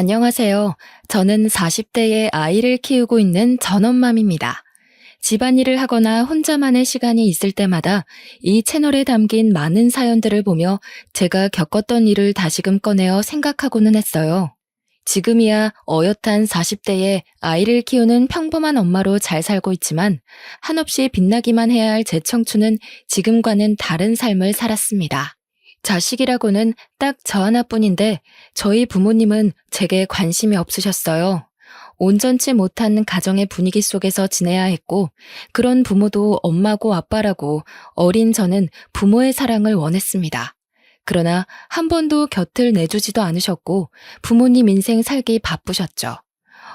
안녕하세요. 저는 40대의 아이를 키우고 있는 전엄맘입니다. 집안일을 하거나 혼자만의 시간이 있을 때마다 이 채널에 담긴 많은 사연들을 보며 제가 겪었던 일을 다시금 꺼내어 생각하고는 했어요. 지금이야 어엿한 40대에 아이를 키우는 평범한 엄마로 잘 살고 있지만 한없이 빛나기만 해야 할 제 청춘은 지금과는 다른 삶을 살았습니다. 자식이라고는 딱 저 하나뿐인데 저희 부모님은 제게 관심이 없으셨어요. 온전치 못한 가정의 분위기 속에서 지내야 했고, 그런 부모도 엄마고 아빠라고 어린 저는 부모의 사랑을 원했습니다. 그러나 한 번도 곁을 내주지도 않으셨고, 부모님 인생 살기 바쁘셨죠.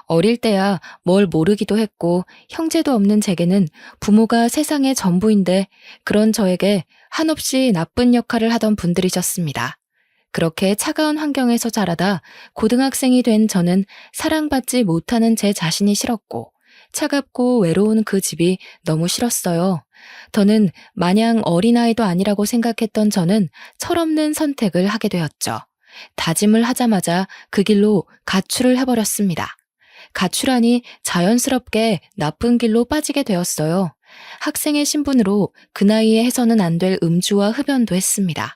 어릴 때야 뭘 모르기도 했고, 형제도 없는 제게는 부모가 세상의 전부인데, 그런 저에게 한없이 나쁜 역할을 하던 분들이셨습니다. 그렇게 차가운 환경에서 자라다 고등학생이 된 저는 사랑받지 못하는 제 자신이 싫었고 차갑고 외로운 그 집이 너무 싫었어요. 더는 마냥 어린아이도 아니라고 생각했던 저는 철없는 선택을 하게 되었죠. 다짐을 하자마자 그 길로 가출을 해버렸습니다. 가출하니 자연스럽게 나쁜 길로 빠지게 되었어요. 학생의 신분으로 그 나이에 해서는 안 될 음주와 흡연도 했습니다.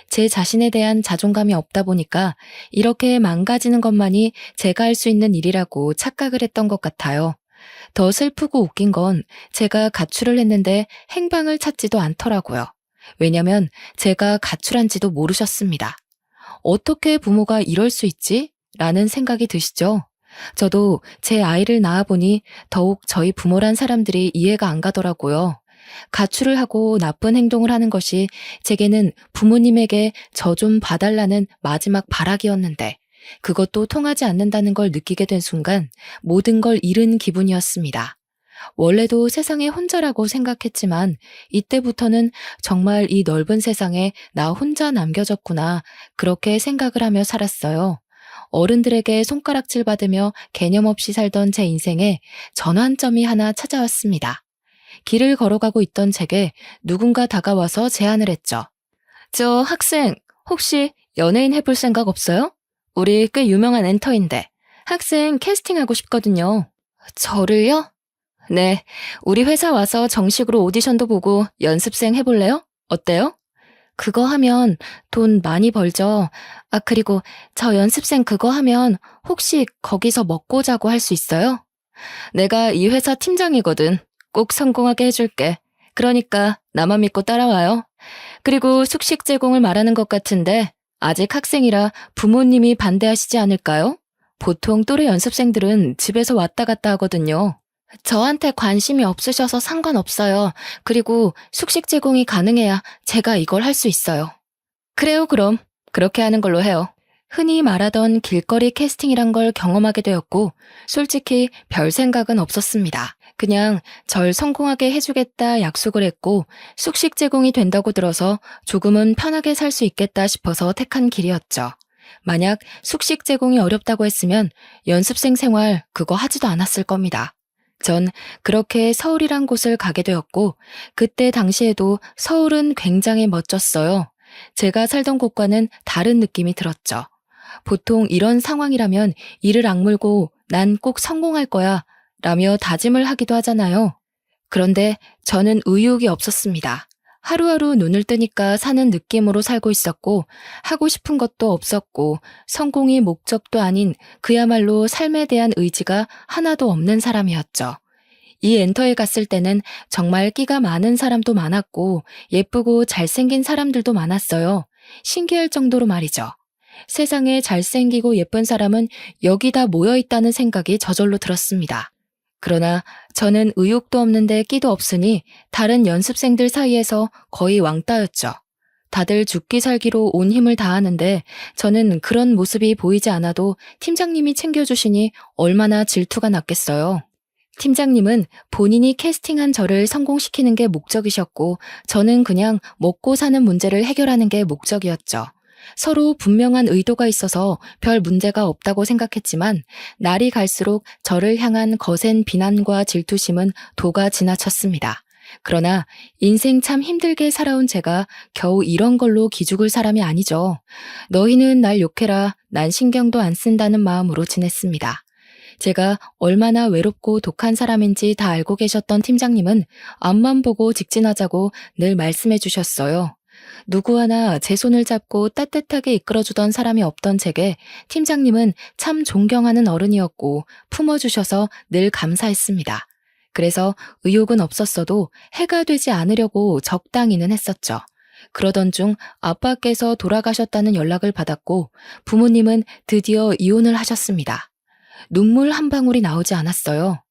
제 자신에 대한 자존감이 없다 보니까 이렇게 망가지는 것만이 제가 할 수 있는 일이라고 착각을 했던 것 같아요. 더 슬프고 웃긴 건 제가 가출을 했는데 행방을 찾지도 않더라고요. 왜냐면 제가 가출한지도 모르셨습니다. 어떻게 부모가 이럴 수 있지? 라는 생각이 드시죠? 저도 제 아이를 낳아보니 더욱 저희 부모란 사람들이 이해가 안 가더라고요. 가출을 하고 나쁜 행동을 하는 것이 제게는 부모님에게 저 좀 봐달라는 마지막 발악이었는데 그것도 통하지 않는다는 걸 느끼게 된 순간 모든 걸 잃은 기분이었습니다. 원래도 세상에 혼자라고 생각했지만 이때부터는 정말 이 넓은 세상에 나 혼자 남겨졌구나 그렇게 생각을 하며 살았어요. 어른들에게 손가락질 받으며 개념 없이 살던 제 인생에 전환점이 하나 찾아왔습니다. 길을 걸어가고 있던 제게 누군가 다가와서 제안을 했죠. 저 학생, 혹시 연예인 해볼 생각 없어요? 우리 꽤 유명한 엔터인데 학생 캐스팅하고 싶거든요. 저를요? 네, 우리 회사 와서 정식으로 오디션도 보고 연습생 해볼래요? 어때요? 그거 하면 돈 많이 벌죠. 아, 그리고 저 연습생 그거 하면 혹시 거기서 먹고 자고 할 수 있어요? 내가 이 회사 팀장이거든. 꼭 성공하게 해줄게. 그러니까 나만 믿고 따라와요. 그리고 숙식 제공을 말하는 것 같은데 아직 학생이라 부모님이 반대하시지 않을까요? 보통 또래 연습생들은 집에서 왔다 갔다 하거든요. 저한테 관심이 없으셔서 상관없어요. 그리고 숙식 제공이 가능해야 제가 이걸 할 수 있어요. 그래요, 그럼. 그렇게 하는 걸로 해요. 흔히 말하던 길거리 캐스팅이란 걸 경험하게 되었고 솔직히 별 생각은 없었습니다. 그냥 절 성공하게 해주겠다 약속을 했고 숙식 제공이 된다고 들어서 조금은 편하게 살 수 있겠다 싶어서 택한 길이었죠. 만약 숙식 제공이 어렵다고 했으면 연습생 생활 그거 하지도 않았을 겁니다. 전 그렇게 서울이란 곳을 가게 되었고 그때 당시에도 서울은 굉장히 멋졌어요. 제가 살던 곳과는 다른 느낌이 들었죠. 보통 이런 상황이라면 이를 악물고 난 꼭 성공할 거야 라며 다짐을 하기도 하잖아요. 그런데 저는 의욕이 없었습니다. 하루하루 눈을 뜨니까 사는 느낌으로 살고 있었고 하고 싶은 것도 없었고 성공이 목적도 아닌 그야말로 삶에 대한 의지가 하나도 없는 사람이었죠. 이 엔터에 갔을 때는 정말 끼가 많은 사람도 많았고 예쁘고 잘생긴 사람들도 많았어요. 신기할 정도로 말이죠. 세상에 잘생기고 예쁜 사람은 여기 다 모여있다는 생각이 저절로 들었습니다. 그러나 저는 의욕도 없는데 끼도 없으니 다른 연습생들 사이에서 거의 왕따였죠. 다들 죽기 살기로 온 힘을 다하는데 저는 그런 모습이 보이지 않아도 팀장님이 챙겨주시니 얼마나 질투가 났겠어요. 팀장님은 본인이 캐스팅한 저를 성공시키는 게 목적이셨고 저는 그냥 먹고 사는 문제를 해결하는 게 목적이었죠. 서로 분명한 의도가 있어서 별 문제가 없다고 생각했지만 날이 갈수록 저를 향한 거센 비난과 질투심은 도가 지나쳤습니다. 그러나 인생 참 힘들게 살아온 제가 겨우 이런 걸로 기죽을 사람이 아니죠. 너희는 날 욕해라, 난 신경도 안 쓴다는 마음으로 지냈습니다. 제가 얼마나 외롭고 독한 사람인지 다 알고 계셨던 팀장님은 앞만 보고 직진하자고 늘 말씀해 주셨어요. 누구 하나 제 손을 잡고 따뜻하게 이끌어주던 사람이 없던 제게 팀장님은 참 존경하는 어른이었고 품어주셔서 늘 감사했습니다. 그래서 의욕은 없었어도 해가 되지 않으려고 적당히는 했었죠. 그러던 중 아빠께서 돌아가셨다는 연락을 받았고 부모님은 드디어 이혼을 하셨습니다. 눈물 한 방울이 나오지 않았어요.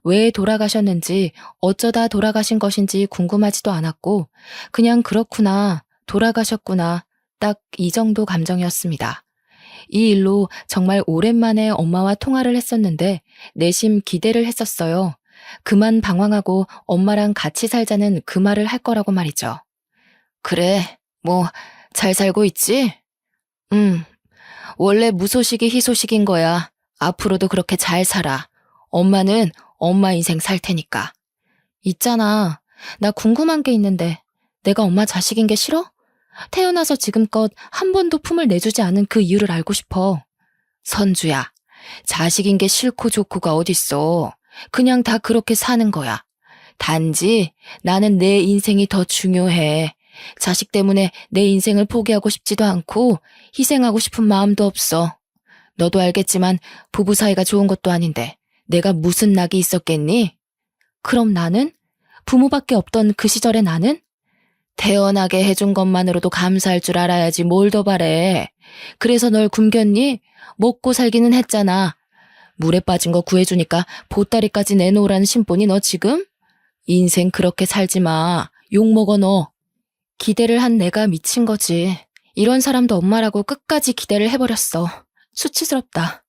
왜 돌아가셨는지 어쩌다 돌아가신 것인지 궁금하지도 않았고 그냥 그렇구나, 돌아가셨구나, 딱 이 정도 감정이었습니다. 이 일로 정말 오랜만에 엄마와 통화를 했었는데 내심 기대를 했었어요. 그만 방황하고 엄마랑 같이 살자는 그 말을 할 거라고 말이죠. 그래, 뭐 잘 살고 있지? 응, 원래 무소식이 희소식인 거야. 앞으로도 그렇게 잘 살아. 엄마는 엄마 인생 살 테니까. 있잖아, 나 궁금한 게 있는데 내가 엄마 자식인 게 싫어? 태어나서 지금껏 한 번도 품을 내주지 않은 그 이유를 알고 싶어. 선주야, 자식인 게 싫고 좋고가 어딨어. 그냥 다 그렇게 사는 거야. 단지 나는 내 인생이 더 중요해. 자식 때문에 내 인생을 포기하고 싶지도 않고 희생하고 싶은 마음도 없어. 너도 알겠지만 부부 사이가 좋은 것도 아닌데 내가 무슨 낙이 있었겠니? 그럼 나는? 부모밖에 없던 그 시절의 나는? 태어나게 해준 것만으로도 감사할 줄 알아야지 뭘 더 바래. 그래서 널 굶겼니? 먹고 살기는 했잖아. 물에 빠진 거 구해주니까 보따리까지 내놓으라는 심보니 너 지금? 인생 그렇게 살지 마. 욕먹어 너. 기대를 한 내가 미친 거지. 이런 사람도 엄마라고 끝까지 기대를 해버렸어. 수치스럽다.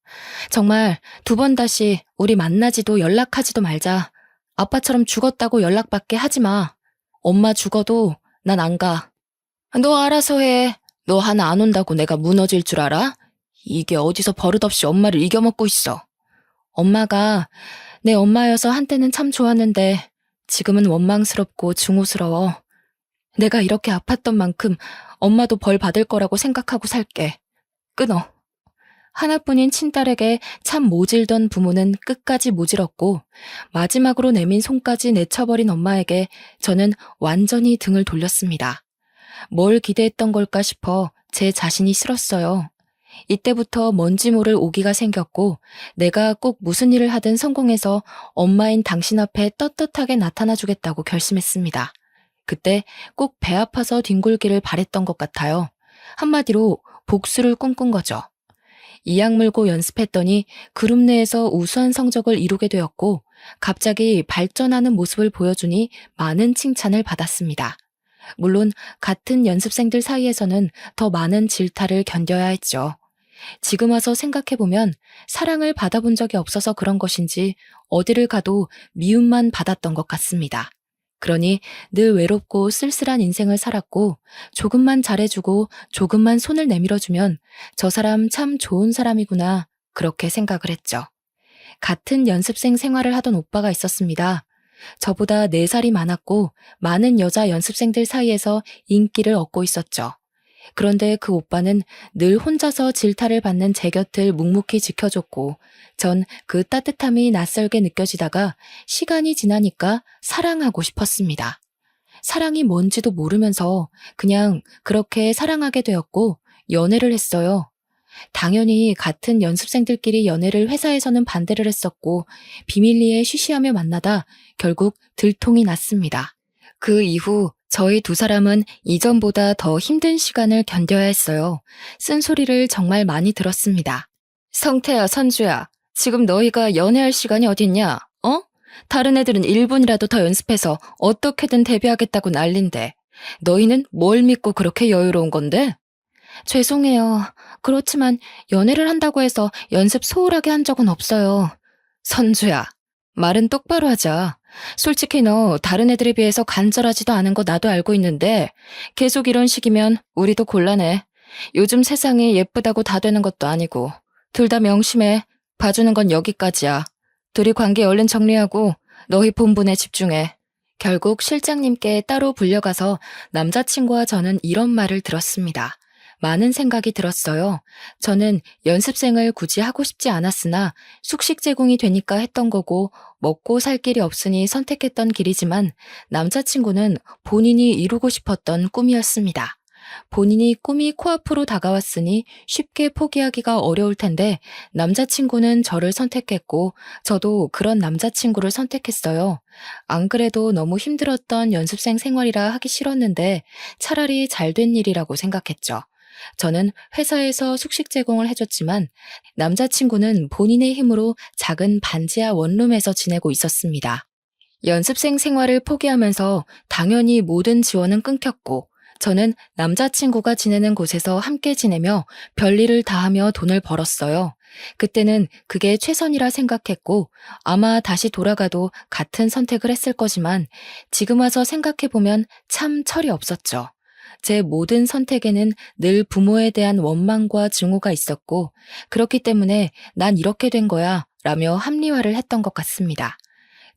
정말 두 번 다시 우리 만나지도 연락하지도 말자. 아빠처럼 죽었다고 연락받게 하지 마. 엄마 죽어도 난 안 가. 너 알아서 해. 너 하나 안 온다고 내가 무너질 줄 알아? 이게 어디서 버릇없이 엄마를 이겨먹고 있어. 엄마가 내 엄마여서 한때는 참 좋았는데 지금은 원망스럽고 증오스러워. 내가 이렇게 아팠던 만큼 엄마도 벌 받을 거라고 생각하고 살게. 끊어. 하나뿐인 친딸에게 참 모질던 부모는 끝까지 모질었고 마지막으로 내민 손까지 내쳐버린 엄마에게 저는 완전히 등을 돌렸습니다. 뭘 기대했던 걸까 싶어 제 자신이 싫었어요. 이때부터 뭔지 모를 오기가 생겼고 내가 꼭 무슨 일을 하든 성공해서 엄마인 당신 앞에 떳떳하게 나타나주겠다고 결심했습니다. 그때 꼭 배 아파서 뒹굴기를 바랬던 것 같아요. 한마디로 복수를 꿈꾼 거죠. 이악 물고 연습했더니 그룹 내에서 우수한 성적을 이루게 되었고 갑자기 발전하는 모습을 보여주니 많은 칭찬을 받았습니다. 물론 같은 연습생들 사이에서는 더 많은 질타를 견뎌야 했죠. 지금 와서 생각해보면 사랑을 받아본 적이 없어서 그런 것인지 어디를 가도 미움만 받았던 것 같습니다. 그러니 늘 외롭고 쓸쓸한 인생을 살았고 조금만 잘해주고 조금만 손을 내밀어주면 저 사람 참 좋은 사람이구나 그렇게 생각을 했죠. 같은 연습생 생활을 하던 오빠가 있었습니다. 저보다 4살이 많았고 많은 여자 연습생들 사이에서 인기를 얻고 있었죠. 그런데 그 오빠는 늘 혼자서 질타를 받는 제 곁을 묵묵히 지켜줬고 전 그 따뜻함이 낯설게 느껴지다가 시간이 지나니까 사랑하고 싶었습니다. 사랑이 뭔지도 모르면서 그냥 그렇게 사랑하게 되었고 연애를 했어요. 당연히 같은 연습생들끼리 연애를 회사에서는 반대를 했었고 비밀리에 쉬쉬하며 만나다 결국 들통이 났습니다. 그 이후 저희 두 사람은 이전보다 더 힘든 시간을 견뎌야 했어요. 쓴소리를 정말 많이 들었습니다. 성태야, 선주야, 지금 너희가 연애할 시간이 어딨냐? 어? 다른 애들은 1분이라도 더 연습해서 어떻게든 데뷔하겠다고 난린데 너희는 뭘 믿고 그렇게 여유로운 건데? 죄송해요. 그렇지만 연애를 한다고 해서 연습 소홀하게 한 적은 없어요. 선주야, 말은 똑바로 하자. 솔직히 너 다른 애들에 비해서 간절하지도 않은 거 나도 알고 있는데 계속 이런 식이면 우리도 곤란해. 요즘 세상이 예쁘다고 다 되는 것도 아니고 둘 다 명심해. 봐주는 건 여기까지야. 둘이 관계 얼른 정리하고 너희 본분에 집중해. 결국 실장님께 따로 불려가서 남자친구와 저는 이런 말을 들었습니다. 많은 생각이 들었어요. 저는 연습생을 굳이 하고 싶지 않았으나 숙식 제공이 되니까 했던 거고 먹고 살 길이 없으니 선택했던 길이지만 남자친구는 본인이 이루고 싶었던 꿈이었습니다. 본인이 꿈이 코앞으로 다가왔으니 쉽게 포기하기가 어려울 텐데 남자친구는 저를 선택했고 저도 그런 남자친구를 선택했어요. 안 그래도 너무 힘들었던 연습생 생활이라 하기 싫었는데 차라리 잘된 일이라고 생각했죠. 저는 회사에서 숙식 제공을 해줬지만 남자친구는 본인의 힘으로 작은 반지하 원룸에서 지내고 있었습니다. 연습생 생활을 포기하면서 당연히 모든 지원은 끊겼고 저는 남자친구가 지내는 곳에서 함께 지내며 별일을 다하며 돈을 벌었어요. 그때는 그게 최선이라 생각했고 아마 다시 돌아가도 같은 선택을 했을 거지만 지금 와서 생각해보면 참 철이 없었죠. 제 모든 선택에는 늘 부모에 대한 원망과 증오가 있었고 그렇기 때문에 난 이렇게 된 거야 라며 합리화를 했던 것 같습니다.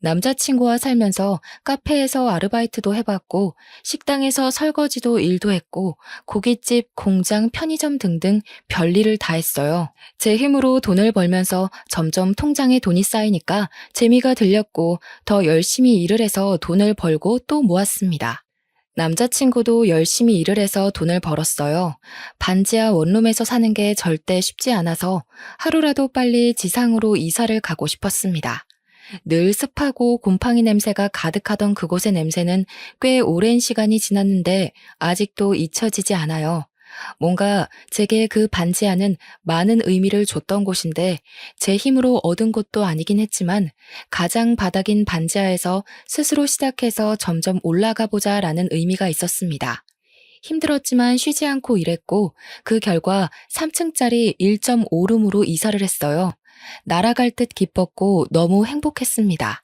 남자친구와 살면서 카페에서 아르바이트도 해봤고 식당에서 설거지도 일도 했고 고깃집, 공장, 편의점 등등 별일을 다 했어요. 제 힘으로 돈을 벌면서 점점 통장에 돈이 쌓이니까 재미가 들렸고 더 열심히 일을 해서 돈을 벌고 또 모았습니다. 남자친구도 열심히 일을 해서 돈을 벌었어요. 반지하 원룸에서 사는 게 절대 쉽지 않아서 하루라도 빨리 지상으로 이사를 가고 싶었습니다. 늘 습하고 곰팡이 냄새가 가득하던 그곳의 냄새는 꽤 오랜 시간이 지났는데 아직도 잊혀지지 않아요. 뭔가 제게 그 반지하는 많은 의미를 줬던 곳인데 제 힘으로 얻은 것도 아니긴 했지만 가장 바닥인 반지하에서 스스로 시작해서 점점 올라가 보자라는 의미가 있었습니다. 힘들었지만 쉬지 않고 일했고 그 결과 3층짜리 1.5룸으로 이사를 했어요. 날아갈 듯 기뻤고 너무 행복했습니다.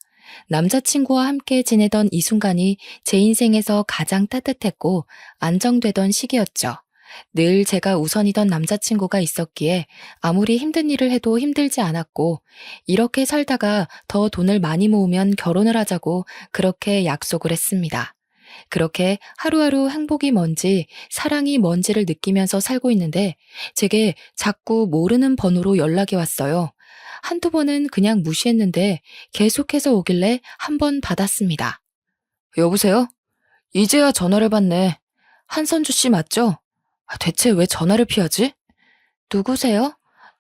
남자친구와 함께 지내던 이 순간이 제 인생에서 가장 따뜻했고 안정되던 시기였죠. 늘 제가 우선이던 남자친구가 있었기에 아무리 힘든 일을 해도 힘들지 않았고 이렇게 살다가 더 돈을 많이 모으면 결혼을 하자고 그렇게 약속을 했습니다. 그렇게 하루하루 행복이 뭔지 사랑이 뭔지를 느끼면서 살고 있는데 제게 자꾸 모르는 번호로 연락이 왔어요. 한두 번은 그냥 무시했는데 계속해서 오길래 한 번 받았습니다. 여보세요? 이제야 전화를 받네. 한선주 씨 맞죠? 대체 왜 전화를 피하지? 누구세요?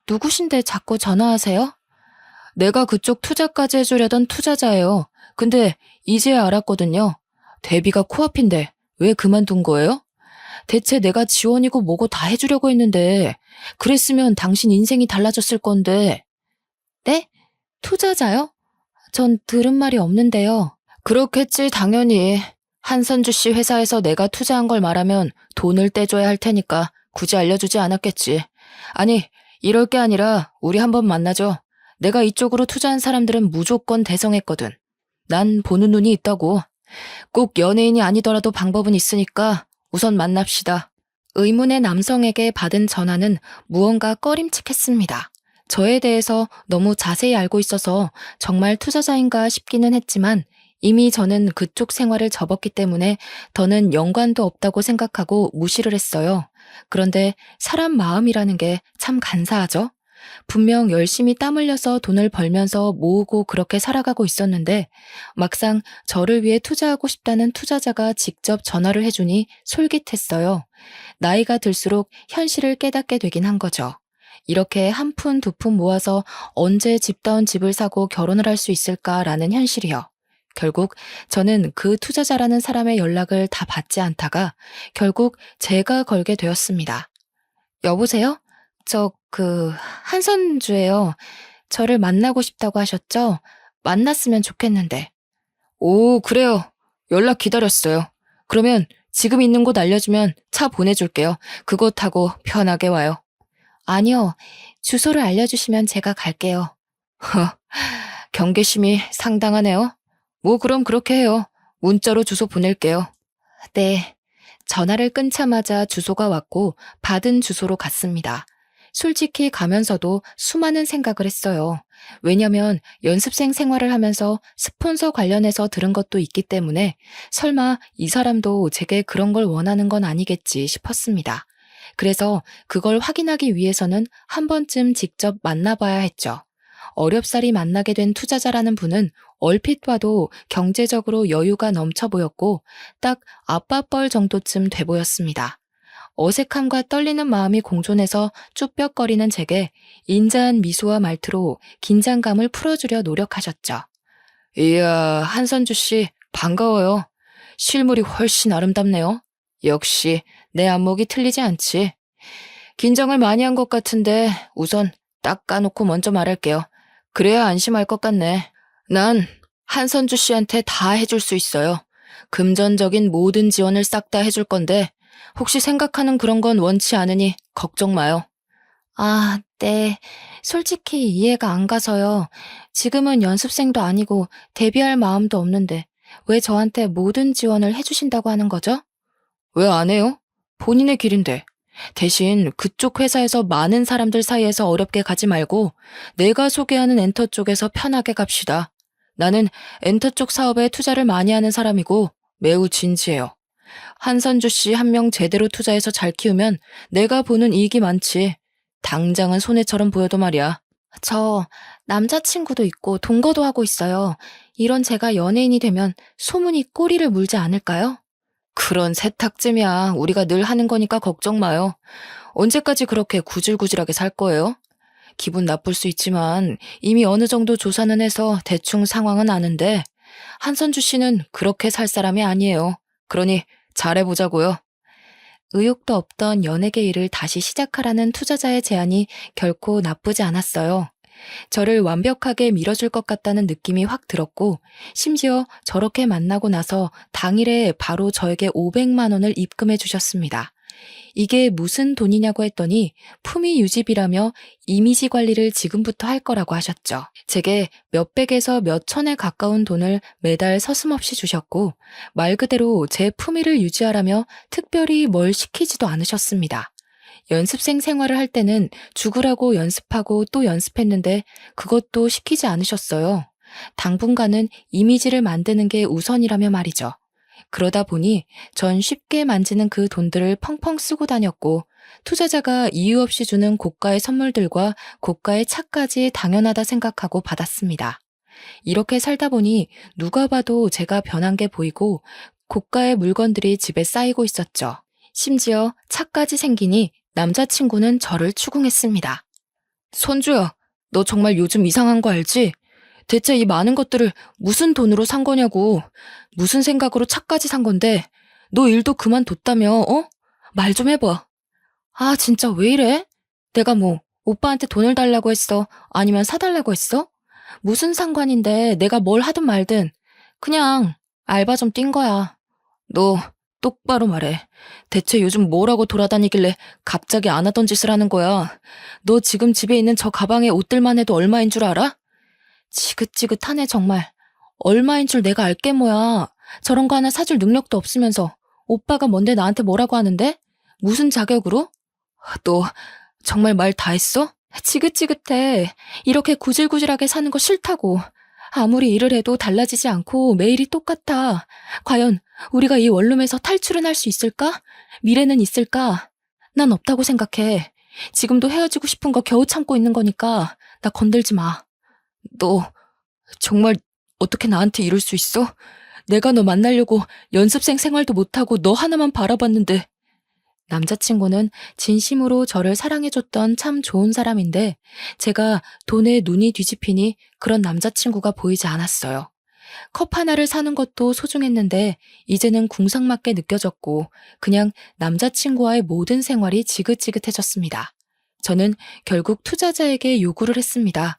누구신데 자꾸 전화하세요? 내가 그쪽 투자까지 해주려던 투자자예요. 근데 이제야 알았거든요. 데뷔가 코앞인데 왜 그만둔 거예요? 대체 내가 지원이고 뭐고 다 해주려고 했는데 그랬으면 당신 인생이 달라졌을 건데. 네? 투자자요? 전 들은 말이 없는데요. 그렇겠지 당연히. 한선주 씨 회사에서 내가 투자한 걸 말하면 돈을 떼줘야 할 테니까 굳이 알려주지 않았겠지. 아니, 이럴 게 아니라 우리 한번 만나죠. 내가 이쪽으로 투자한 사람들은 무조건 대성했거든. 난 보는 눈이 있다고. 꼭 연예인이 아니더라도 방법은 있으니까 우선 만납시다. 의문의 남성에게 받은 전화는 무언가 꺼림칙했습니다. 저에 대해서 너무 자세히 알고 있어서 정말 투자자인가 싶기는 했지만 이미 저는 그쪽 생활을 접었기 때문에 더는 연관도 없다고 생각하고 무시를 했어요. 그런데 사람 마음이라는 게 참 간사하죠? 분명 열심히 땀 흘려서 돈을 벌면서 모으고 그렇게 살아가고 있었는데 막상 저를 위해 투자하고 싶다는 투자자가 직접 전화를 해주니 솔깃했어요. 나이가 들수록 현실을 깨닫게 되긴 한 거죠. 이렇게 한 푼 두 푼 모아서 언제 집다운 집을 사고 결혼을 할 수 있을까라는 현실이요. 결국 저는 그 투자자라는 사람의 연락을 다 받지 않다가 결국 제가 걸게 되었습니다. 여보세요? 한선주예요. 저를 만나고 싶다고 하셨죠? 만났으면 좋겠는데. 오, 그래요. 연락 기다렸어요. 그러면 지금 있는 곳 알려주면 차 보내줄게요. 그곳 타고 편하게 와요. 아니요. 주소를 알려주시면 제가 갈게요. 경계심이 상당하네요. 뭐 그럼 그렇게 해요. 문자로 주소 보낼게요. 네. 전화를 끊자마자 주소가 왔고 받은 주소로 갔습니다. 솔직히 가면서도 수많은 생각을 했어요. 왜냐면 연습생 생활을 하면서 스폰서 관련해서 들은 것도 있기 때문에 설마 이 사람도 제게 그런 걸 원하는 건 아니겠지 싶었습니다. 그래서 그걸 확인하기 위해서는 한 번쯤 직접 만나봐야 했죠. 어렵사리 만나게 된 투자자라는 분은 얼핏 봐도 경제적으로 여유가 넘쳐 보였고 딱 아빠뻘 정도쯤 돼 보였습니다. 어색함과 떨리는 마음이 공존해서 쭈뼛거리는 제게 인자한 미소와 말투로 긴장감을 풀어주려 노력하셨죠. 이야, 한선주 씨, 반가워요. 실물이 훨씬 아름답네요. 역시 내 안목이 틀리지 않지. 긴장을 많이 한 것 같은데 우선 딱 까놓고 먼저 말할게요. 그래야 안심할 것 같네. 난 한선주 씨한테 다 해줄 수 있어요. 금전적인 모든 지원을 싹 다 해줄 건데 혹시 생각하는 그런 건 원치 않으니 걱정 마요. 아, 네. 솔직히 이해가 안 가서요. 지금은 연습생도 아니고 데뷔할 마음도 없는데 왜 저한테 모든 지원을 해주신다고 하는 거죠? 왜 안 해요? 본인의 길인데. 대신 그쪽 회사에서 많은 사람들 사이에서 어렵게 가지 말고 내가 소개하는 엔터 쪽에서 편하게 갑시다. 나는 엔터 쪽 사업에 투자를 많이 하는 사람이고 매우 진지해요. 한선주 씨 한 명 제대로 투자해서 잘 키우면 내가 보는 이익이 많지. 당장은 손해처럼 보여도 말이야. 저 남자친구도 있고 동거도 하고 있어요. 이런 제가 연예인이 되면 소문이 꼬리를 물지 않을까요? 그런 세탁쯤이야. 우리가 늘 하는 거니까 걱정 마요. 언제까지 그렇게 구질구질하게 살 거예요? 기분 나쁠 수 있지만 이미 어느 정도 조사는 해서 대충 상황은 아는데 한선주 씨는 그렇게 살 사람이 아니에요. 그러니 잘해보자고요. 의욕도 없던 연예계 일을 다시 시작하라는 투자자의 제안이 결코 나쁘지 않았어요. 저를 완벽하게 밀어줄 것 같다는 느낌이 확 들었고 심지어 저렇게 만나고 나서 당일에 바로 저에게 500만 원을 입금해 주셨습니다. 이게 무슨 돈이냐고 했더니 품위 유지비라며 이미지 관리를 지금부터 할 거라고 하셨죠. 제게 몇백에서 몇천에 가까운 돈을 매달 서슴없이 주셨고 말 그대로 제 품위를 유지하라며 특별히 뭘 시키지도 않으셨습니다. 연습생 생활을 할 때는 죽으라고 연습하고 또 연습했는데 그것도 시키지 않으셨어요. 당분간은 이미지를 만드는 게 우선이라며 말이죠. 그러다 보니 전 쉽게 만지는 그 돈들을 펑펑 쓰고 다녔고 투자자가 이유 없이 주는 고가의 선물들과 고가의 차까지 당연하다 생각하고 받았습니다. 이렇게 살다 보니 누가 봐도 제가 변한 게 보이고 고가의 물건들이 집에 쌓이고 있었죠. 심지어 차까지 생기니 남자친구는 저를 추궁했습니다. 선주야, 너 정말 요즘 이상한 거 알지? 대체 이 많은 것들을 무슨 돈으로 산 거냐고. 무슨 생각으로 차까지 산 건데 너 일도 그만뒀다며, 어? 말 좀 해봐. 아, 진짜 왜 이래? 내가 뭐 오빠한테 돈을 달라고 했어? 아니면 사달라고 했어? 무슨 상관인데 내가 뭘 하든 말든 그냥 알바 좀 뛴 거야. 너 똑바로 말해. 대체 요즘 뭐라고 돌아다니길래 갑자기 안 하던 짓을 하는 거야? 너 지금 집에 있는 저 가방에 옷들만 해도 얼마인 줄 알아? 지긋지긋하네 정말. 얼마인 줄 내가 알게 뭐야. 저런 거 하나 사줄 능력도 없으면서 오빠가 뭔데 나한테 뭐라고 하는데? 무슨 자격으로? 너 정말 말 다 했어? 지긋지긋해. 이렇게 구질구질하게 사는 거 싫다고. 아무리 일을 해도 달라지지 않고 매일이 똑같아. 과연 우리가 이 원룸에서 탈출은 할 수 있을까? 미래는 있을까? 난 없다고 생각해. 지금도 헤어지고 싶은 거 겨우 참고 있는 거니까 나 건들지 마. 너 정말 어떻게 나한테 이럴 수 있어? 내가 너 만나려고 연습생 생활도 못하고 너 하나만 바라봤는데. 남자친구는 진심으로 저를 사랑해줬던 참 좋은 사람인데 제가 돈에 눈이 뒤집히니 그런 남자친구가 보이지 않았어요. 컵 하나를 사는 것도 소중했는데 이제는 궁상맞게 느껴졌고 그냥 남자친구와의 모든 생활이 지긋지긋해졌습니다. 저는 결국 투자자에게 요구를 했습니다.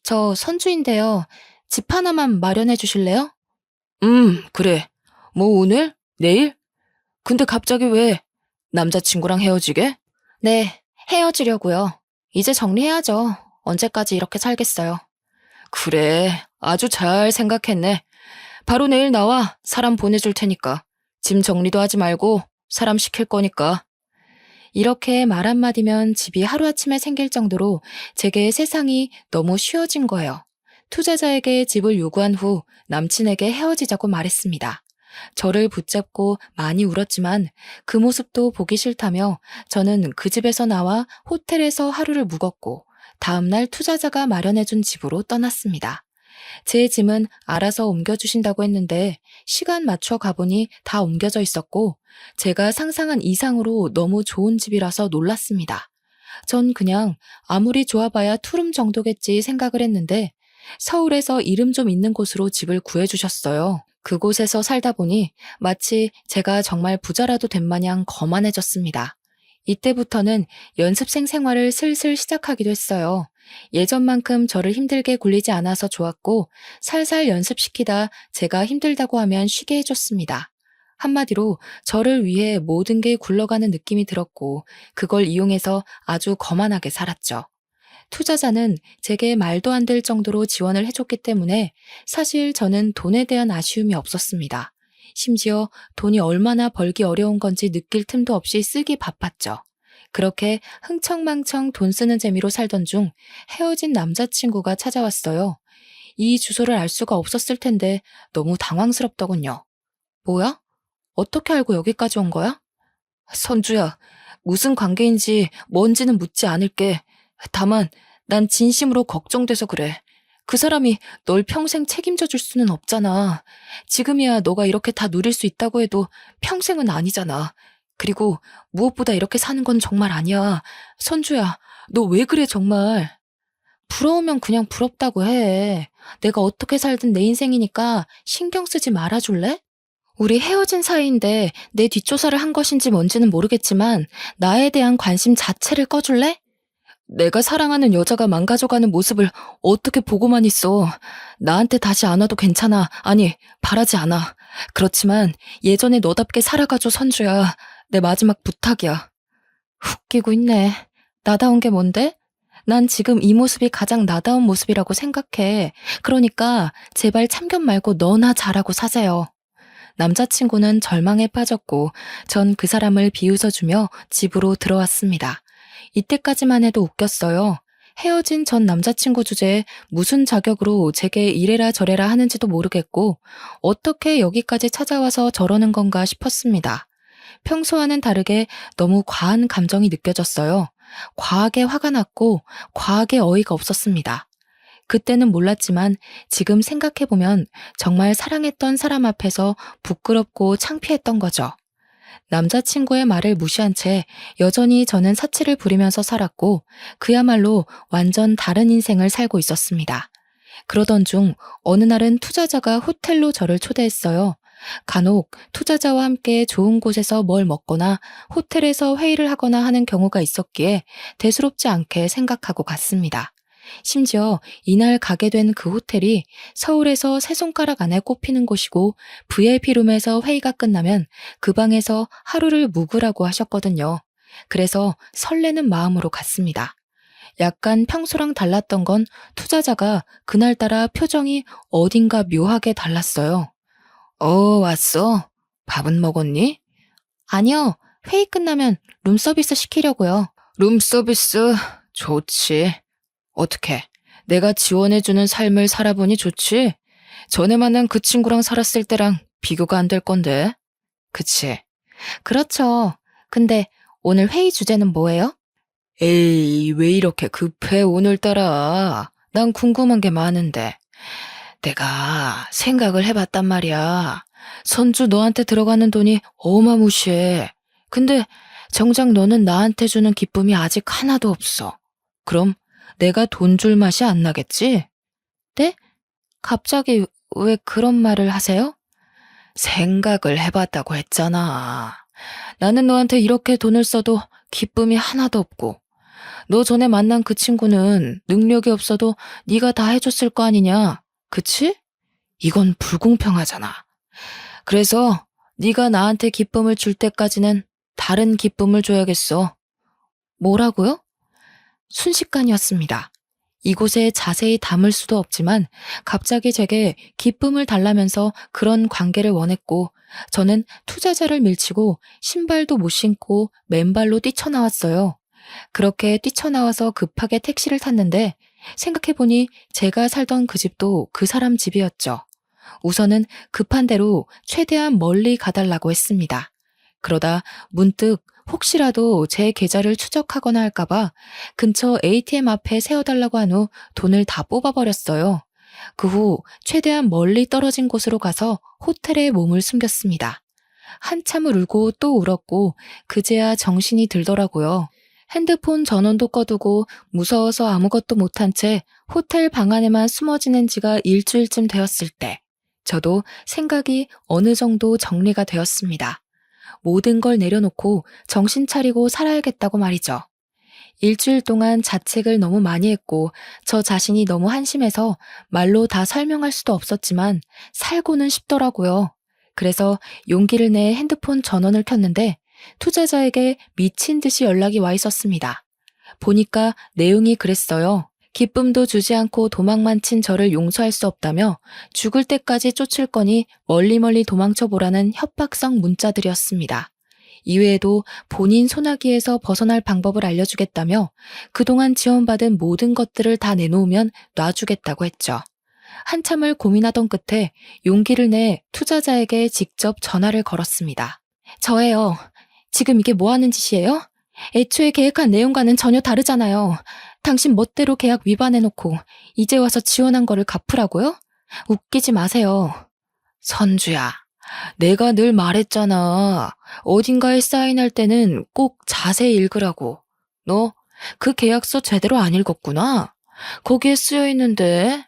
저 선주인데요. 집 하나만 마련해 주실래요? 그래. 뭐 오늘? 내일? 근데 갑자기 왜 남자친구랑 헤어지게? 네, 헤어지려고요. 이제 정리해야죠. 언제까지 이렇게 살겠어요. 그래, 아주 잘 생각했네. 바로 내일 나와 사람 보내줄 테니까. 짐 정리도 하지 말고 사람 시킬 거니까. 이렇게 말 한마디면 집이 하루아침에 생길 정도로 제게 세상이 너무 쉬워진 거예요. 투자자에게 집을 요구한 후 남친에게 헤어지자고 말했습니다. 저를 붙잡고 많이 울었지만 그 모습도 보기 싫다며 저는 그 집에서 나와 호텔에서 하루를 묵었고 다음날 투자자가 마련해준 집으로 떠났습니다. 제 짐은 알아서 옮겨주신다고 했는데 시간 맞춰 가보니 다 옮겨져 있었고 제가 상상한 이상으로 너무 좋은 집이라서 놀랐습니다. 전 그냥 아무리 좋아봐야 투룸 정도겠지 생각을 했는데 서울에서 이름 좀 있는 곳으로 집을 구해주셨어요. 그곳에서 살다 보니 마치 제가 정말 부자라도 된 마냥 거만해졌습니다. 이때부터는 연습생 생활을 슬슬 시작하기도 했어요. 예전만큼 저를 힘들게 굴리지 않아서 좋았고 살살 연습시키다 제가 힘들다고 하면 쉬게 해줬습니다. 한마디로 저를 위해 모든 게 굴러가는 느낌이 들었고 그걸 이용해서 아주 거만하게 살았죠. 투자자는 제게 말도 안 될 정도로 지원을 해줬기 때문에 사실 저는 돈에 대한 아쉬움이 없었습니다. 심지어 돈이 얼마나 벌기 어려운 건지 느낄 틈도 없이 쓰기 바빴죠. 그렇게 흥청망청 돈 쓰는 재미로 살던 중 헤어진 남자친구가 찾아왔어요. 이 주소를 알 수가 없었을 텐데 너무 당황스럽더군요. 뭐야? 어떻게 알고 여기까지 온 거야? 선주야, 무슨 관계인지 뭔지는 묻지 않을게. 다만 난 진심으로 걱정돼서 그래. 그 사람이 널 평생 책임져 줄 수는 없잖아. 지금이야 너가 이렇게 다 누릴 수 있다고 해도 평생은 아니잖아. 그리고 무엇보다 이렇게 사는 건 정말 아니야. 선주야, 너 왜 그래 정말. 부러우면 그냥 부럽다고 해. 내가 어떻게 살든 내 인생이니까 신경 쓰지 말아줄래? 우리 헤어진 사이인데 내 뒷조사를 한 것인지 뭔지는 모르겠지만 나에 대한 관심 자체를 꺼줄래? 내가 사랑하는 여자가 망가져가는 모습을 어떻게 보고만 있어. 나한테 다시 안 와도 괜찮아. 아니, 바라지 않아. 그렇지만 예전에 너답게 살아가줘, 선주야. 내 마지막 부탁이야. 웃기고 있네. 나다운 게 뭔데? 난 지금 이 모습이 가장 나다운 모습이라고 생각해. 그러니까 제발 참견 말고 너나 잘하고 사세요. 남자친구는 절망에 빠졌고 전 그 사람을 비웃어주며 집으로 들어왔습니다. 이때까지만 해도 웃겼어요. 헤어진 전 남자친구 주제에 무슨 자격으로 제게 이래라 저래라 하는지도 모르겠고 어떻게 여기까지 찾아와서 저러는 건가 싶었습니다. 평소와는 다르게 너무 과한 감정이 느껴졌어요. 과하게 화가 났고 과하게 어이가 없었습니다. 그때는 몰랐지만 지금 생각해보면 정말 사랑했던 사람 앞에서 부끄럽고 창피했던 거죠. 남자친구의 말을 무시한 채 여전히 저는 사치를 부리면서 살았고 그야말로 완전 다른 인생을 살고 있었습니다. 그러던 중 어느 날은 투자자가 호텔로 저를 초대했어요. 간혹 투자자와 함께 좋은 곳에서 뭘 먹거나 호텔에서 회의를 하거나 하는 경우가 있었기에 대수롭지 않게 생각하고 갔습니다. 심지어 이날 가게 된 그 호텔이 서울에서 세 손가락 안에 꼽히는 곳이고 VIP룸에서 회의가 끝나면 그 방에서 하루를 묵으라고 하셨거든요. 그래서 설레는 마음으로 갔습니다. 약간 평소랑 달랐던 건 투자자가 그날따라 표정이 어딘가 묘하게 달랐어요. 왔어? 밥은 먹었니? 아니요. 회의 끝나면 룸서비스 시키려고요. 룸서비스? 좋지. 어떻게? 내가 지원해주는 삶을 살아보니 좋지? 전에 만난 그 친구랑 살았을 때랑 비교가 안 될 건데. 그치? 그렇죠. 근데 오늘 회의 주제는 뭐예요? 에이, 왜 이렇게 급해, 오늘따라. 난 궁금한 게 많은데. 내가 생각을 해봤단 말이야. 선주 너한테 들어가는 돈이 어마무시해. 근데 정작 너는 나한테 주는 기쁨이 아직 하나도 없어. 그럼 내가 돈 줄 맛이 안 나겠지? 네? 갑자기 왜 그런 말을 하세요? 생각을 해봤다고 했잖아. 나는 너한테 이렇게 돈을 써도 기쁨이 하나도 없고 너 전에 만난 그 친구는 능력이 없어도 네가 다 해줬을 거 아니냐? 그치? 이건 불공평하잖아. 그래서 네가 나한테 기쁨을 줄 때까지는 다른 기쁨을 줘야겠어. 뭐라고요? 순식간이었습니다. 이곳에 자세히 담을 수도 없지만 갑자기 제게 기쁨을 달라면서 그런 관계를 원했고 저는 투자자를 밀치고 신발도 못 신고 맨발로 뛰쳐나왔어요. 그렇게 뛰쳐나와서 급하게 택시를 탔는데 생각해보니 제가 살던 그 집도 그 사람 집이었죠. 우선은 급한 대로 최대한 멀리 가달라고 했습니다. 그러다 문득 혹시라도 제 계좌를 추적하거나 할까봐 근처 ATM 앞에 세워달라고 한 후 돈을 다 뽑아버렸어요. 그 후 최대한 멀리 떨어진 곳으로 가서 호텔에 몸을 숨겼습니다. 한참을 울고 또 울었고 그제야 정신이 들더라고요. 핸드폰 전원도 꺼두고 무서워서 아무것도 못한 채 호텔 방 안에만 숨어 지낸 지가 일주일쯤 되었을 때 저도 생각이 어느 정도 정리가 되었습니다. 모든 걸 내려놓고 정신 차리고 살아야겠다고 말이죠. 일주일 동안 자책을 너무 많이 했고 저 자신이 너무 한심해서 말로 다 설명할 수도 없었지만 살고는 싶더라고요. 그래서 용기를 내 핸드폰 전원을 켰는데 투자자에게 미친 듯이 연락이 와 있었습니다. 보니까 내용이 그랬어요. 기쁨도 주지 않고 도망만 친 저를 용서할 수 없다며 죽을 때까지 쫓을 거니 멀리 도망쳐 보라는 협박성 문자들이었습니다. 이외에도 본인 소나기에서 벗어날 방법을 알려주겠다며 그동안 지원받은 모든 것들을 다 내놓으면 놔주겠다고 했죠. 한참을 고민하던 끝에 용기를 내 투자자에게 직접 전화를 걸었습니다. 저예요. 지금 이게 뭐 하는 짓이에요? 애초에 계획한 내용과는 전혀 다르잖아요. 당신 멋대로 계약 위반해놓고 이제 와서 지원한 거를 갚으라고요? 웃기지 마세요. 선주야, 내가 늘 말했잖아. 어딘가에 사인할 때는 꼭 자세히 읽으라고. 너 그 계약서 제대로 안 읽었구나. 거기에 쓰여 있는데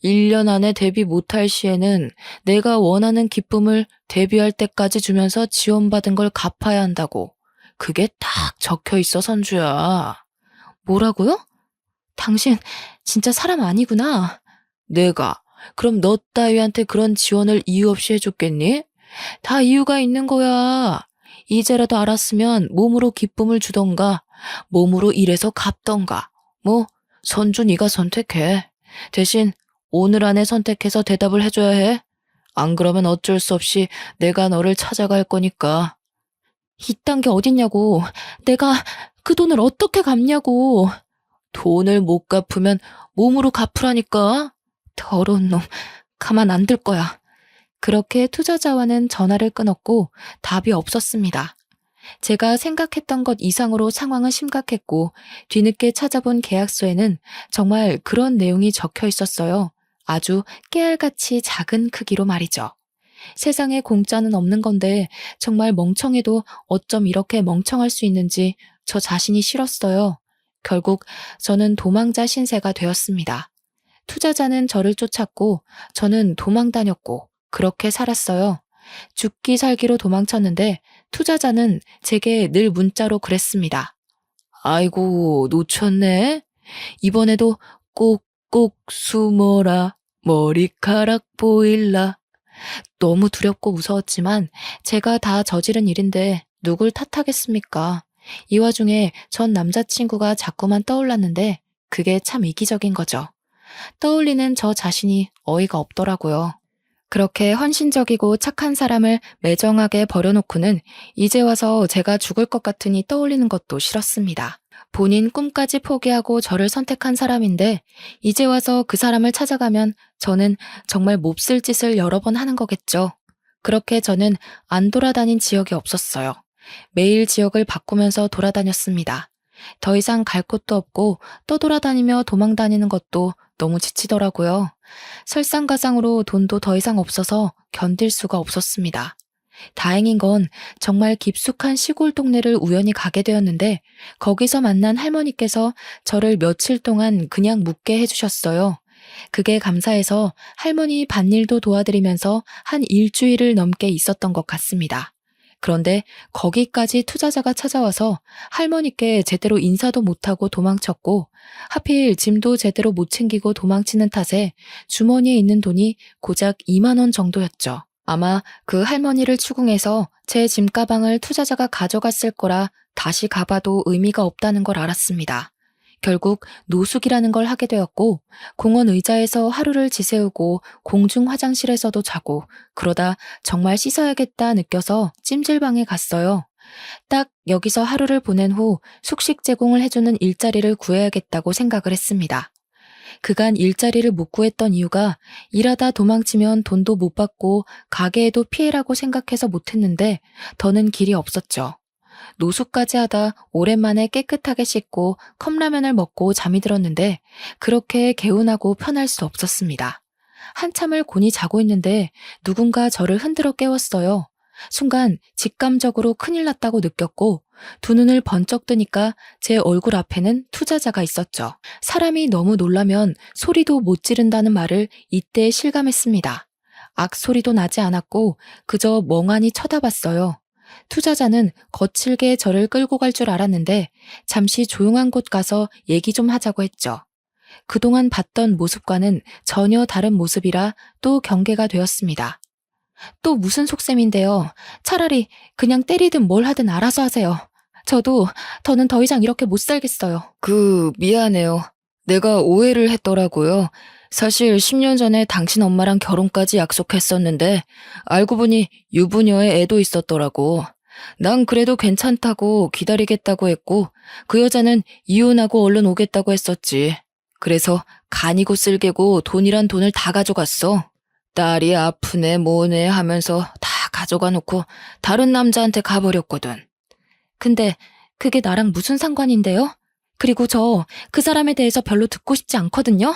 1년 안에 데뷔 못할 시에는 내가 원하는 기쁨을 데뷔할 때까지 주면서 지원받은 걸 갚아야 한다고. 그게 딱 적혀 있어, 선주야. 뭐라고요? 당신 진짜 사람 아니구나. 내가 그럼 너 따위한테 그런 지원을 이유 없이 해줬겠니? 다 이유가 있는 거야. 이제라도 알았으면 몸으로 기쁨을 주던가 몸으로 일해서 갚던가. 뭐 선주 네가 선택해. 대신 오늘 안에 선택해서 대답을 해줘야 해. 안 그러면 어쩔 수 없이 내가 너를 찾아갈 거니까. 이딴 게 어딨냐고. 내가 그 돈을 어떻게 갚냐고. 돈을 못 갚으면 몸으로 갚으라니까. 더러운 놈, 가만 안 둘 거야. 그렇게 투자자와는 전화를 끊었고 답이 없었습니다. 제가 생각했던 것 이상으로 상황은 심각했고 뒤늦게 찾아본 계약서에는 정말 그런 내용이 적혀 있었어요. 아주 깨알같이 작은 크기로 말이죠. 세상에 공짜는 없는 건데 정말 멍청해도 어쩜 이렇게 멍청할 수 있는지 저 자신이 싫었어요. 결국 저는 도망자 신세가 되었습니다. 투자자는 저를 쫓았고 저는 도망 다녔고 그렇게 살았어요. 죽기 살기로 도망쳤는데 투자자는 제게 늘 문자로 그랬습니다. 아이고, 놓쳤네. 이번에도 꼭꼭 숨어라. 머리카락 보일라. 너무 두렵고 무서웠지만 제가 다 저지른 일인데 누굴 탓하겠습니까? 이 와중에 전 남자친구가 자꾸만 떠올랐는데 그게 참 이기적인 거죠. 떠올리는 저 자신이 어이가 없더라고요. 그렇게 헌신적이고 착한 사람을 매정하게 버려놓고는 이제 와서 제가 죽을 것 같으니 떠올리는 것도 싫었습니다. 본인 꿈까지 포기하고 저를 선택한 사람인데 이제 와서 그 사람을 찾아가면 저는 정말 몹쓸 짓을 여러 번 하는 거겠죠. 그렇게 저는 안 돌아다닌 지역이 없었어요. 매일 지역을 바꾸면서 돌아다녔습니다. 더 이상 갈 곳도 없고 떠돌아다니며 도망다니는 것도 너무 지치더라고요. 설상가상으로 돈도 더 이상 없어서 견딜 수가 없었습니다. 다행인 건 정말 깊숙한 시골 동네를 우연히 가게 되었는데 거기서 만난 할머니께서 저를 며칠 동안 그냥 묵게 해주셨어요. 그게 감사해서 할머니 밭일도 도와드리면서 한 일주일을 넘게 있었던 것 같습니다. 그런데 거기까지 투자자가 찾아와서 할머니께 제대로 인사도 못하고 도망쳤고 하필 짐도 제대로 못 챙기고 도망치는 탓에 주머니에 있는 돈이 고작 2만 원 정도였죠. 아마 그 할머니를 추궁해서 제 짐가방을 투자자가 가져갔을 거라 다시 가봐도 의미가 없다는 걸 알았습니다. 결국 노숙이라는 걸 하게 되었고 공원 의자에서 하루를 지새우고 공중 화장실에서도 자고 그러다 정말 씻어야겠다 느껴서 찜질방에 갔어요. 딱 여기서 하루를 보낸 후 숙식 제공을 해주는 일자리를 구해야겠다고 생각을 했습니다. 그간 일자리를 못 구했던 이유가 일하다 도망치면 돈도 못 받고 가게에도 피해라고 생각해서 못했는데 더는 길이 없었죠. 노숙까지 하다 오랜만에 깨끗하게 씻고 컵라면을 먹고 잠이 들었는데 그렇게 개운하고 편할 수 없었습니다. 한참을 곤히 자고 있는데 누군가 저를 흔들어 깨웠어요. 순간 직감적으로 큰일 났다고 느꼈고 두 눈을 번쩍 뜨니까 제 얼굴 앞에는 투자자가 있었죠. 사람이 너무 놀라면 소리도 못 지른다는 말을 이때 실감했습니다. 악소리도 나지 않았고 그저 멍하니 쳐다봤어요. 투자자는 거칠게 저를 끌고 갈 줄 알았는데 잠시 조용한 곳 가서 얘기 좀 하자고 했죠. 그동안 봤던 모습과는 전혀 다른 모습이라 또 경계가 되었습니다. 또 무슨 속셈인데요. 차라리 그냥 때리든 뭘 하든 알아서 하세요. 더는 더 이상 이렇게 못 살겠어요. 미안해요. 내가 오해를 했더라고요. 사실 10년 전에 당신 엄마랑 결혼까지 약속했었는데 알고 보니 유부녀의 애도 있었더라고. 난 그래도 괜찮다고 기다리겠다고 했고 그 여자는 이혼하고 얼른 오겠다고 했었지. 그래서 간이고 쓸개고 돈이란 돈을 다 가져갔어. 딸이 아프네 뭐네 하면서 다 가져가 놓고 다른 남자한테 가버렸거든. 근데 그게 나랑 무슨 상관인데요? 그리고 저 그 사람에 대해서 별로 듣고 싶지 않거든요?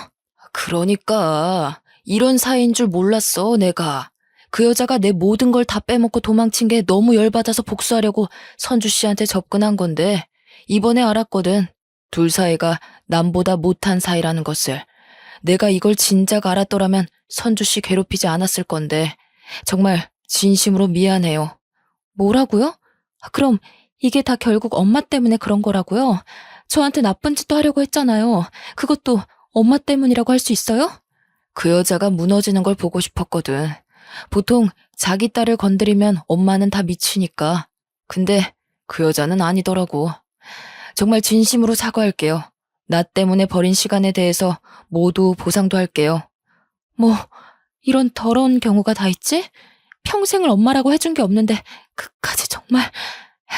그러니까 이런 사이인 줄 몰랐어 내가. 그 여자가 내 모든 걸 다 빼먹고 도망친 게 너무 열받아서 복수하려고 선주 씨한테 접근한 건데 이번에 알았거든. 둘 사이가 남보다 못한 사이라는 것을. 내가 이걸 진작 알았더라면 선주 씨 괴롭히지 않았을 건데 정말 진심으로 미안해요. 뭐라고요? 그럼 이게 다 결국 엄마 때문에 그런 거라고요? 저한테 나쁜 짓도 하려고 했잖아요. 그것도 엄마 때문이라고 할 수 있어요? 그 여자가 무너지는 걸 보고 싶었거든. 보통 자기 딸을 건드리면 엄마는 다 미치니까. 근데 그 여자는 아니더라고. 정말 진심으로 사과할게요. 나 때문에 버린 시간에 대해서 모두 보상도 할게요. 뭐 이런 더러운 경우가 다 있지? 평생을 엄마라고 해준 게 없는데 그까지 정말.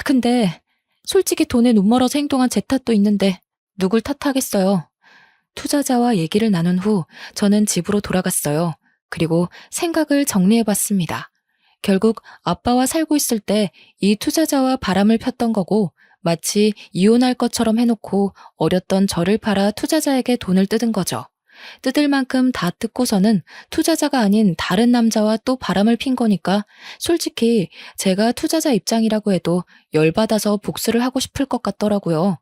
근데 솔직히 돈에 눈멀어서 행동한 제 탓도 있는데 누굴 탓하겠어요. 투자자와 얘기를 나눈 후 저는 집으로 돌아갔어요. 그리고 생각을 정리해봤습니다. 결국 아빠와 살고 있을 때 이 투자자와 바람을 폈던 거고 마치 이혼할 것처럼 해놓고 어렸던 저를 팔아 투자자에게 돈을 뜯은 거죠. 뜯을 만큼 다 뜯고서는 투자자가 아닌 다른 남자와 또 바람을 핀 거니까 솔직히 제가 투자자 입장이라고 해도 열받아서 복수를 하고 싶을 것 같더라고요.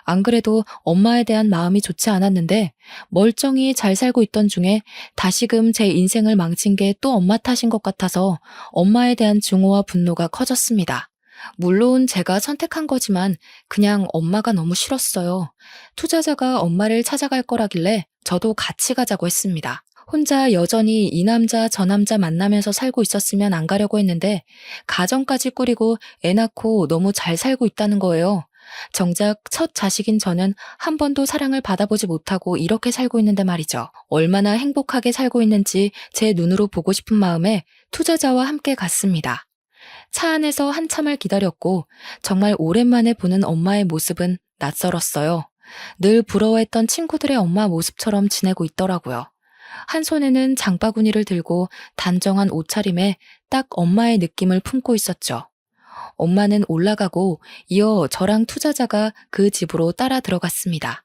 안 그래도 엄마에 대한 마음이 좋지 않았는데 멀쩡히 잘 살고 있던 중에 다시금 제 인생을 망친 게 또 엄마 탓인 것 같아서 엄마에 대한 증오와 분노가 커졌습니다. 물론 제가 선택한 거지만 그냥 엄마가 너무 싫었어요. 투자자가 엄마를 찾아갈 거라길래 저도 같이 가자고 했습니다. 혼자 여전히 이 남자 저 남자 만나면서 살고 있었으면 안 가려고 했는데 가정까지 꾸리고 애 낳고 너무 잘 살고 있다는 거예요. 정작 첫 자식인 저는 한 번도 사랑을 받아보지 못하고 이렇게 살고 있는데 말이죠. 얼마나 행복하게 살고 있는지 제 눈으로 보고 싶은 마음에 투자자와 함께 갔습니다. 차 안에서 한참을 기다렸고 정말 오랜만에 보는 엄마의 모습은 낯설었어요. 늘 부러워했던 친구들의 엄마 모습처럼 지내고 있더라고요. 한 손에는 장바구니를 들고 단정한 옷차림에 딱 엄마의 느낌을 품고 있었죠. 엄마는 올라가고 이어 저랑 투자자가 그 집으로 따라 들어갔습니다.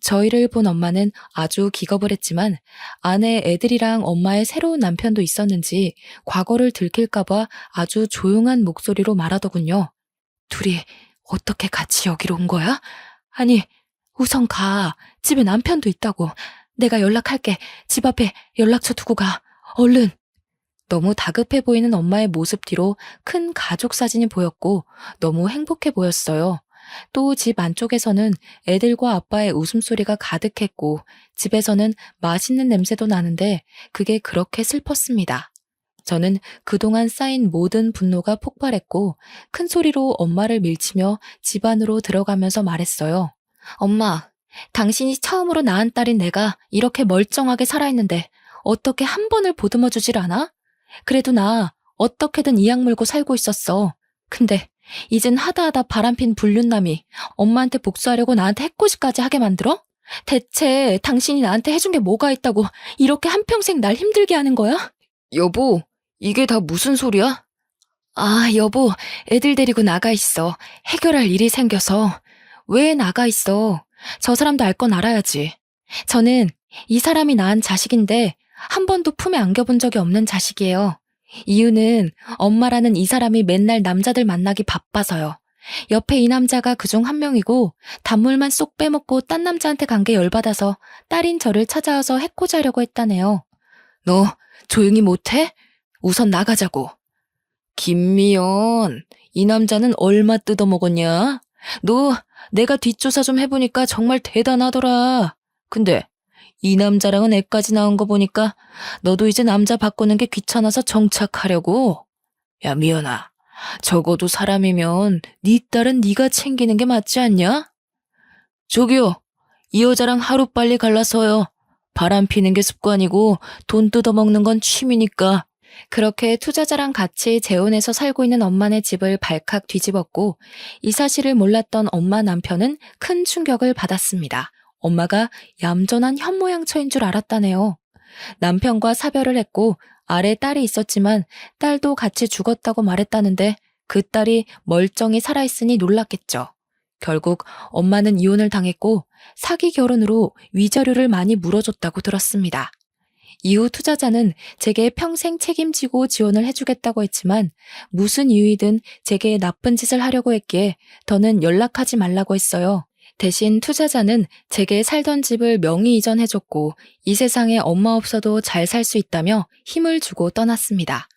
저희를 본 엄마는 아주 기겁을 했지만 아내 애들이랑 엄마의 새로운 남편도 있었는지 과거를 들킬까봐 아주 조용한 목소리로 말하더군요. 둘이 어떻게 같이 여기로 온 거야? 아니, 우선 가. 집에 남편도 있다고. 내가 연락할게. 집 앞에 연락처 두고 가. 얼른. 너무 다급해 보이는 엄마의 모습 뒤로 큰 가족 사진이 보였고 너무 행복해 보였어요. 또 집 안쪽에서는 애들과 아빠의 웃음소리가 가득했고 집에서는 맛있는 냄새도 나는데 그게 그렇게 슬펐습니다. 저는 그동안 쌓인 모든 분노가 폭발했고 큰 소리로 엄마를 밀치며 집 안으로 들어가면서 말했어요. 엄마, 당신이 처음으로 낳은 딸인 내가 이렇게 멀쩡하게 살아있는데 어떻게 한 번을 보듬어 주질 않아? 그래도 나 어떻게든 이악 물고 살고 있었어. 근데 이젠 하다하다 바람핀 불륜남이 엄마한테 복수하려고 나한테 해코지까지 하게 만들어? 대체 당신이 나한테 해준 게 뭐가 있다고 이렇게 한평생 날 힘들게 하는 거야? 여보, 이게 다 무슨 소리야? 아, 여보, 애들 데리고 나가 있어. 해결할 일이 생겨서. 왜 나가 있어? 저 사람도 알 건 알아야지. 저는 이 사람이 낳은 자식인데 한 번도 품에 안겨본 적이 없는 자식이에요. 이유는 엄마라는 이 사람이 맨날 남자들 만나기 바빠서요. 옆에 이 남자가 그중 한 명이고 단물만 쏙 빼먹고 딴 남자한테 간 게 열받아서 딸인 저를 찾아와서 해코지하려고 했다네요. 너 조용히 못해? 우선 나가자고. 김미연, 이 남자는 얼마 뜯어먹었냐? 너 내가 뒷조사 좀 해보니까 정말 대단하더라. 근데 이 남자랑은 애까지 나온 거 보니까 너도 이제 남자 바꾸는 게 귀찮아서 정착하려고? 야, 미연아. 적어도 사람이면 네 딸은 네가 챙기는 게 맞지 않냐? 저기요. 이 여자랑 하루빨리 갈라서요. 바람 피는 게 습관이고 돈 뜯어먹는 건 취미니까. 그렇게 투자자랑 같이 재혼해서 살고 있는 엄마네 집을 발칵 뒤집었고 이 사실을 몰랐던 엄마 남편은 큰 충격을 받았습니다. 엄마가 얌전한 현모양처인 줄 알았다네요. 남편과 사별을 했고 아래 딸이 있었지만 딸도 같이 죽었다고 말했다는데 그 딸이 멀쩡히 살아있으니 놀랐겠죠. 결국 엄마는 이혼을 당했고 사기 결혼으로 위자료를 많이 물어줬다고 들었습니다. 이후 투자자는 제게 평생 책임지고 지원을 해주겠다고 했지만 무슨 이유이든 제게 나쁜 짓을 하려고 했기에 더는 연락하지 말라고 했어요. 대신 투자자는 제게 살던 집을 명의 이전해줬고 이 세상에 엄마 없어도 잘 살 수 있다며 힘을 주고 떠났습니다.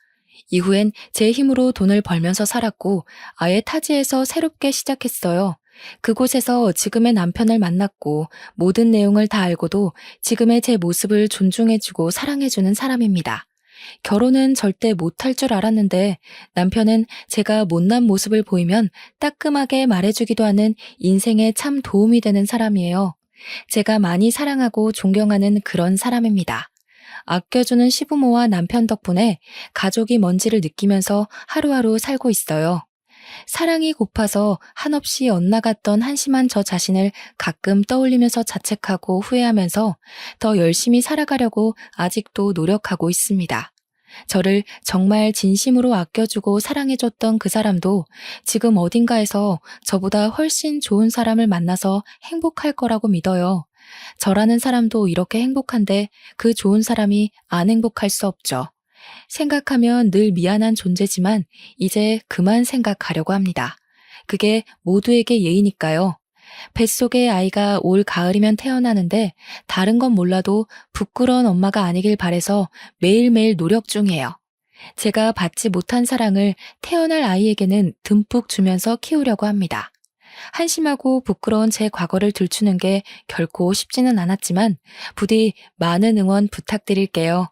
이후엔 제 힘으로 돈을 벌면서 살았고 아예 타지에서 새롭게 시작했어요. 그곳에서 지금의 남편을 만났고 모든 내용을 다 알고도 지금의 제 모습을 존중해주고 사랑해주는 사람입니다. 결혼은 절대 못할 줄 알았는데 남편은 제가 못난 모습을 보이면 따끔하게 말해주기도 하는 인생에 참 도움이 되는 사람이에요. 제가 많이 사랑하고 존경하는 그런 사람입니다. 아껴주는 시부모와 남편 덕분에 가족이 뭔지를 느끼면서 하루하루 살고 있어요. 사랑이 고파서 한없이 엇나갔던 한심한 저 자신을 가끔 떠올리면서 자책하고 후회하면서 더 열심히 살아가려고 아직도 노력하고 있습니다. 저를 정말 진심으로 아껴주고 사랑해줬던 그 사람도 지금 어딘가에서 저보다 훨씬 좋은 사람을 만나서 행복할 거라고 믿어요. 저라는 사람도 이렇게 행복한데 그 좋은 사람이 안 행복할 수 없죠. 생각하면 늘 미안한 존재지만 이제 그만 생각하려고 합니다. 그게 모두에게 예의니까요. 뱃속에 아이가 올 가을이면 태어나는데 다른 건 몰라도 부끄러운 엄마가 아니길 바래서 매일매일 노력 중이에요. 제가 받지 못한 사랑을 태어날 아이에게는 듬뿍 주면서 키우려고 합니다. 한심하고 부끄러운 제 과거를 들추는 게 결코 쉽지는 않았지만 부디 많은 응원 부탁드릴게요.